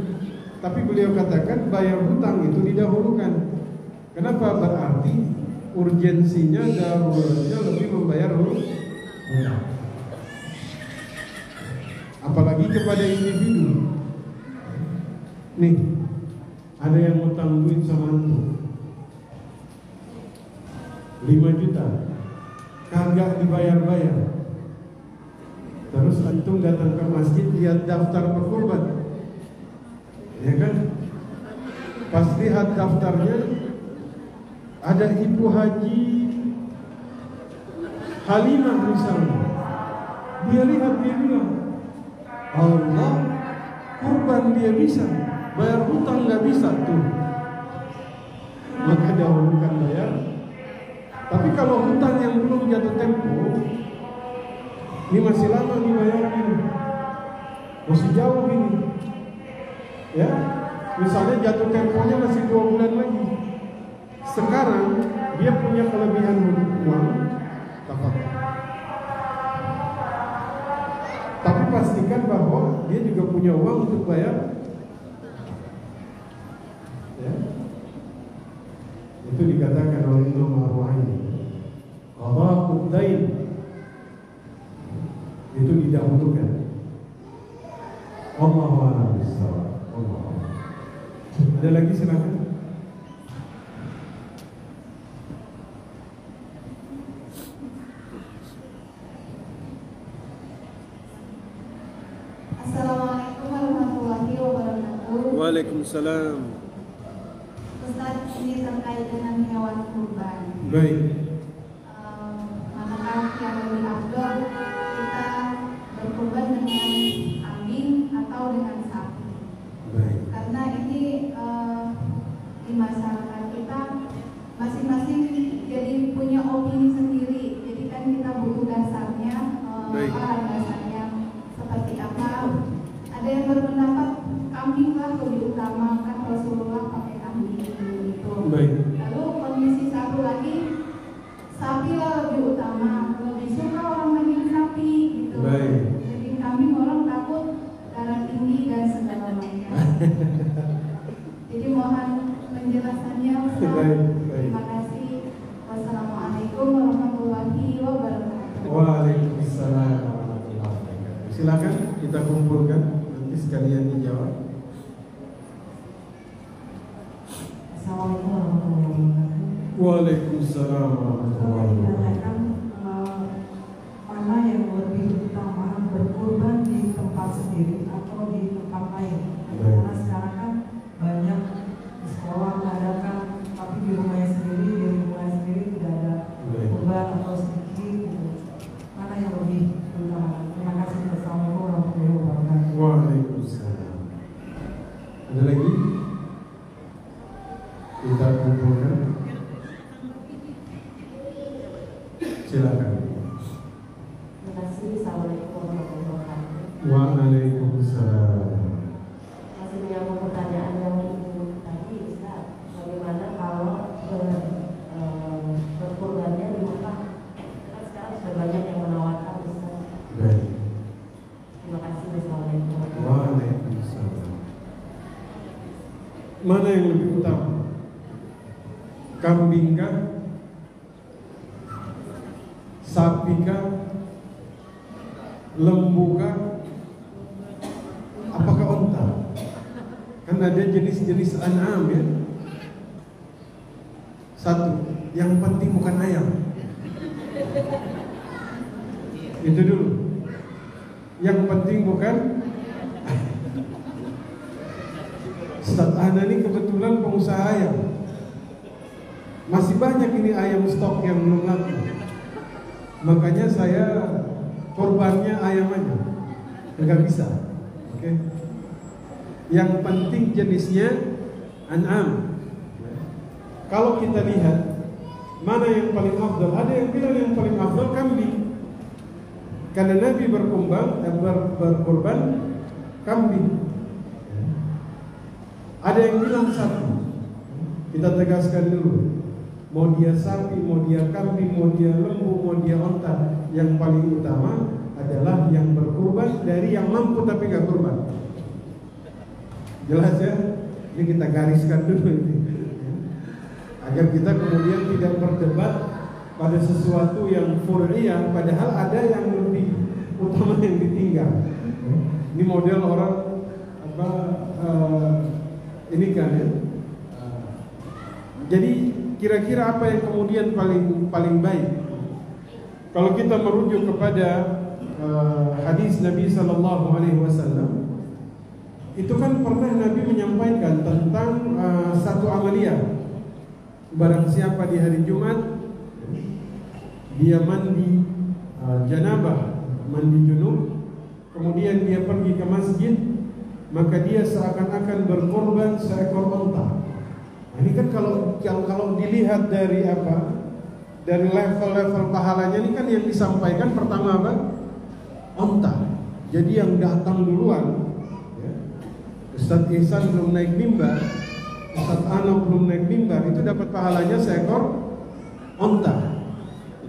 Tapi beliau katakan bayar hutang itu didahulukan. Kenapa? Berarti urgensinya, daruratnya lebih membayar hutang. Apalagi kepada individu. Nih, ada yang hutang duit sama antum 5 juta, kagak dibayar-bayar. Terus antum datang ke masjid lihat daftar berkorban, ya kan? Pas lihat daftarnya ada ibu haji Halimah misalnya, dia lihat, dia bilang, Allah, kurban dia bisa, bayar hutang nggak bisa tuh, maka dahulukan bayar. Tapi kalau hutang yang belum jatuh tempo, ini masih lama dibayarnya, masih jauh ini, ya. Misalnya jatuh temponya masih 2 bulan lagi. Sekarang dia punya kelebihan uang, tapi pastikan bahwa dia juga punya uang untuk bayar. Ya. Itu dikatakan oleh Imam Ar-Ru'aini, qada'ud dain, itu didahulukan. Wallahu a'lam bishawab. Ada lagi, silakan. Assalamualaikum warahmatullahi wabarakatuh. Waalaikumsalam. Ustaz, ini terkait dengan hewan kurban. Baik. Manakah yang lebih afdol kita berkurban dengan kambing atau dengan sapi? Baik. Karena ini di masyarakat kita masing-masing jadi punya opini sendiri. Jadi kan kita butuh dasarnya, dasarnya seperti apa. Ada yang berpendapat kambing lah lebih utama, kan Rasulullah pakai kambing gitu. Baik. Lalu kondisi satu lagi, sapi lah lebih utama, lebih suka orang daging sapi gitu. Baik. Daging kambing orang takut darah tinggi dan segala macam. Jadi mohon penjelasannya Ustaz. Baik. Terima kasih. Wassalamualaikum warahmatullahi wabarakatuh. Waalaikumsalam warahmatullahi wabarakatuh. Silakan kita kumpulkan nanti sekalian dijawab. Assalamualaikum warahmatullahi wabarakatuh. Waalaikumsalam warahmatullahi wabarakatuh. Mana yang lebih utama, berkurban di tempat sendiri atau di tempat lain? Karena sekarang kan banyak di sekolah mengadakan, tapi di rumahnya sendiri tidak ada Waalaikumsalam. Ada lagi? Kita kumpulkan. Silakan. Terima kasih. Assalamualaikum warahmatullahi wabarakatuh. Waalaikumsalam. Masih menyambung pertanyaan yang ibu tadi, Ustaz. Bagaimana kalau berkurbannya di Mekah? Kan sekarang sudah banyak yang menawarkan, Ustaz. Baik. Terima kasih. Assalamualaikum warahmatullahi wabarakatuh. Waalaikumsalam. Mana yang lebih utama? Kambing kah? Sapi kah? Lembu kah? Apakah onta? Kan ada jenis-jenis an'am ya. Satu, yang penting bukan ayam. Itu dulu. Yang penting bukan. Ustaz Ana ini kebetulan pengusaha ayam. Masih banyak ini ayam stok yang belum laku. Makanya saya korbannya ayam aja. Enggak bisa. Oke. Yang penting jenisnya an'am. Kalau kita lihat mana yang paling afdal, ada yang bilang yang paling afdal kambing. Karena Nabi berkorban kambing. Ada yang bilang satu. Kita tegaskan dulu. Mau dia sapi, mau dia kambing, mau dia lembu, mau dia onta, yang paling utama adalah yang berkurban dari yang mampu tapi gak kurban. Jelas ya? Ini kita gariskan dulu ini, agar kita kemudian tidak berdebat pada sesuatu yang fur'iyah, padahal ada yang lebih utama yang ditinggal. Ini model orang ini kan ya. Jadi kira-kira apa yang kemudian paling baik? Kalau kita merujuk kepada hadis Nabi Sallallahu Alaihi Wasallam, itu kan pernah Nabi menyampaikan tentang satu amalia. Barang siapa di hari Jumat dia mandi janabah, mandi junub, kemudian dia pergi ke masjid, maka dia seakan-akan berkorban seekor onta. Nah, ini kan kalau dilihat dari dari level-level pahalanya ini kan yang disampaikan pertama apa? Onta. Jadi yang datang duluan, ya, Ustadz Ihsan belum naik mimbar, Ustadz Ana belum naik mimbar, itu dapat pahalanya seekor onta.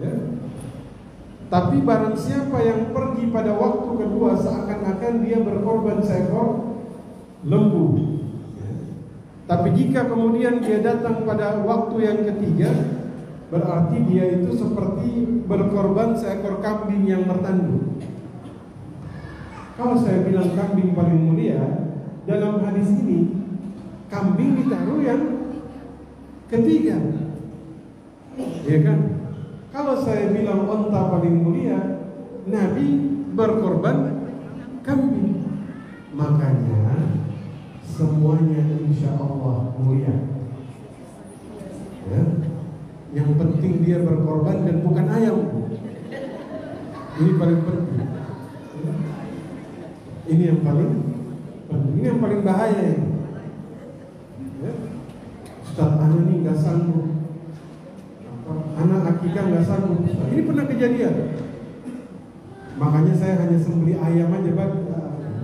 Ya. Tapi barang siapa yang pergi pada waktu kedua seakan-akan dia berkorban seekor lembu. Tapi jika kemudian dia datang pada waktu yang ketiga, berarti dia itu seperti berkorban seekor kambing yang bertanduk. Kalau saya bilang kambing paling mulia, dalam hadis ini kambing ditaruh yang ketiga, ya kan? Kalau saya bilang onta paling mulia, Nabi berkorban kambing. Makanya semuanya insya Allah mulia. Ya. Yang penting dia berkorban dan bukan ayam. Ini paling penting. Ini yang paling penting. Ini yang paling bahaya ini. Ya. Ustaz Ana ini nggak sanggup. Anak akikah nggak sanggup. Ini pernah kejadian. Makanya saya hanya sembelih ayam aja, Pak.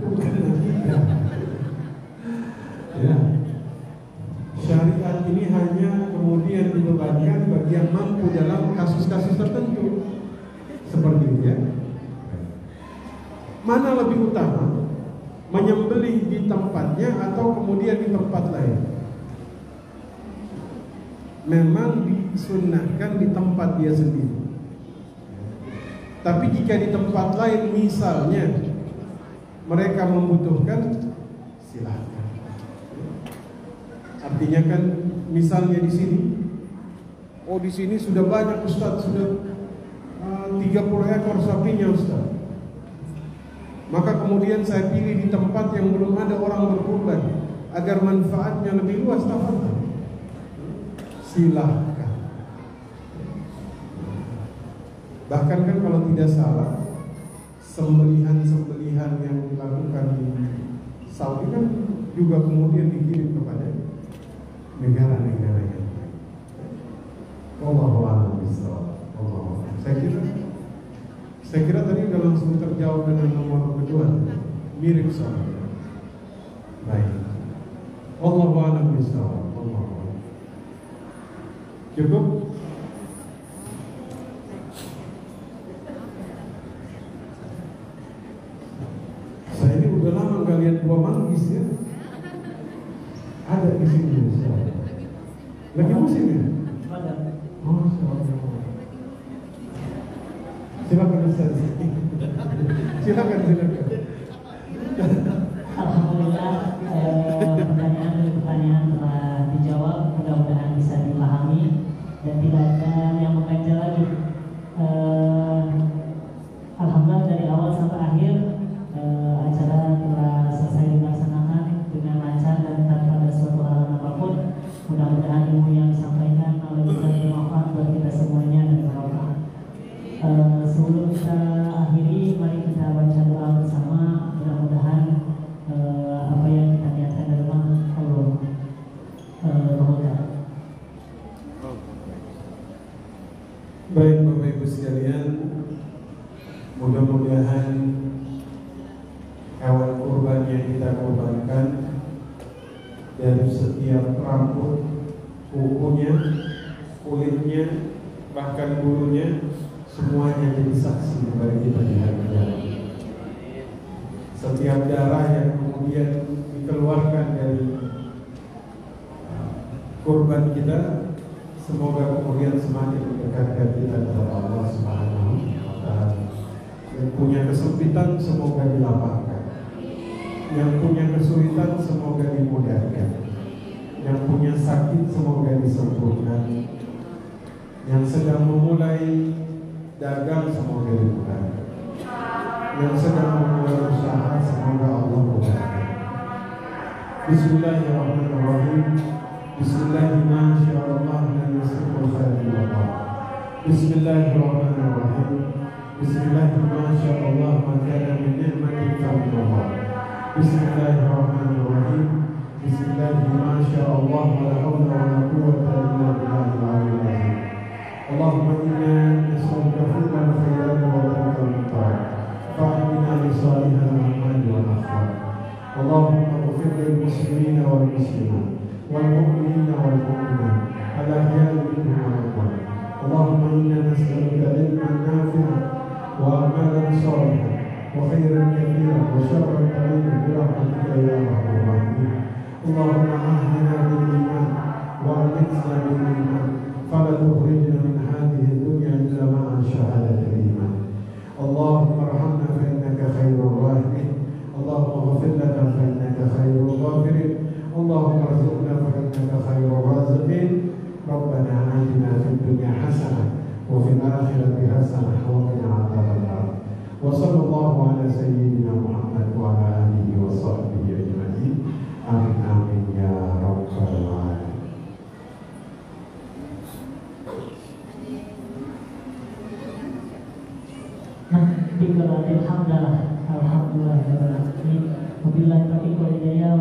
Bukan akikah. Ya. Syariat ini hanya kemudian dibebankan bagi yang mampu dalam kasus-kasus tertentu. Seperti itu ya. Mana lebih utama? Menyembelih di tempatnya atau kemudian di tempat lain? Memang disunnahkan di tempat dia sendiri. Tapi jika di tempat lain misalnya mereka membutuhkan, silahkan. Artinya kan misalnya di sini, oh di sini sudah banyak Ustaz, sudah 30 ekor sapinya Ustaz. Maka kemudian saya pilih di tempat yang belum ada orang berkurban agar manfaatnya lebih luas, tafadhol. Silahkan. Bahkan kan kalau tidak salah, sembelihan-sembelihan yang dilakukan di Saudi kan juga kemudian dikirim kepada negara-negara yang lain. Wallahu a'lam bishawab. Saya kira tadi udah langsung terjawab dengan nomor kedua, mirip soalnya. Baik. Wallahu a'lam bishawab. Cukup? Saya ini udah lama nggak lihat buah manggis ya. Ada di sini. Lagi musim ya? Ada. Oh, silakan Ustaz. Silakan. Alhamdulillah, pertanyaan demi pertanyaan telah dijawab, mudah-mudahan bisa dipahami dan tidak ada yang mengganjal lagi. Alhamdulillah dari awal sampai akhir acara telah selesai dilaksanakan dengan lancar dan tanpa ada suatu halangan apapun. Mudah-mudahan ilmu yang disampaikan oleh kita bermanfaat buat kita semuanya dan barokah. Sebelum kita akhiri, mari kita baca doa bersama. Mudah-mudahan apa yang kita niatkan dari Allah bermanfaat. Baik Bapak Ibu sekalian, mudah-mudahan hewan kurban yang kita kurbankan dari setiap rambut, kukunya, kulitnya, bahkan bulunya, semuanya jadi saksi kepada kita di hari kiamat. Setiap darah yang kemudian dikeluarkan dari kurban kita, semoga kemudian semakin mendekatkan kita kepada Allah Subhanahu wa Ta'ala. Yang punya kesempitan semoga dilapangkan, yang punya kesulitan semoga dimudahkan, yang punya sakit semoga disembuhkan, yang sedang memulai dagang semoga dimudahkan, yang sedang memulai usaha semoga Allah mudahkan. Bismillahirrahmanirrahim. Bismillahirrahmanirrahim. Bismillahirrahmanirrahim. Bismillahirrahmanirrahim. Bismillahirrahmanirrahim. Allahumma inna nas'aluka fi'lan khairan wa tarkan munkar. Fa'inna li salihal a'mali wal akhlaq. Allahumma ighfir lil muslimina wal muslimat wal mu'minina wal mu'minat al-ahya'i minhum wal amwat. Allahumma inna nas'aluka ilman nafi'an wa amalan shalihan wa khairan kathiran wa sharran qalilan bi rahmatika ya arhamar rahimin. Allahumma ahdina bil iman wa amitna bil iman fala tukhrijna min hadhihi dunya illa ma'a shahadati al-iman. Allahumma arhamna fa innaka khairur rahimin. Allahumma ighfir lana fa innaka khairul ghafirin. Allahumma arzuqna fa innaka khairur raziqin. Rabbana atina fid dunya hasanah wa fil akhirati hasanah wa qina adzabannar. Wa sallallahu ala sayyidina Muhammad wa ala alihi wa sahbihi ajma'in. Amin amin ya rabbal alamin. Alhamdulillah, alhamdulillah, wabillahi taufiq wal hidayah.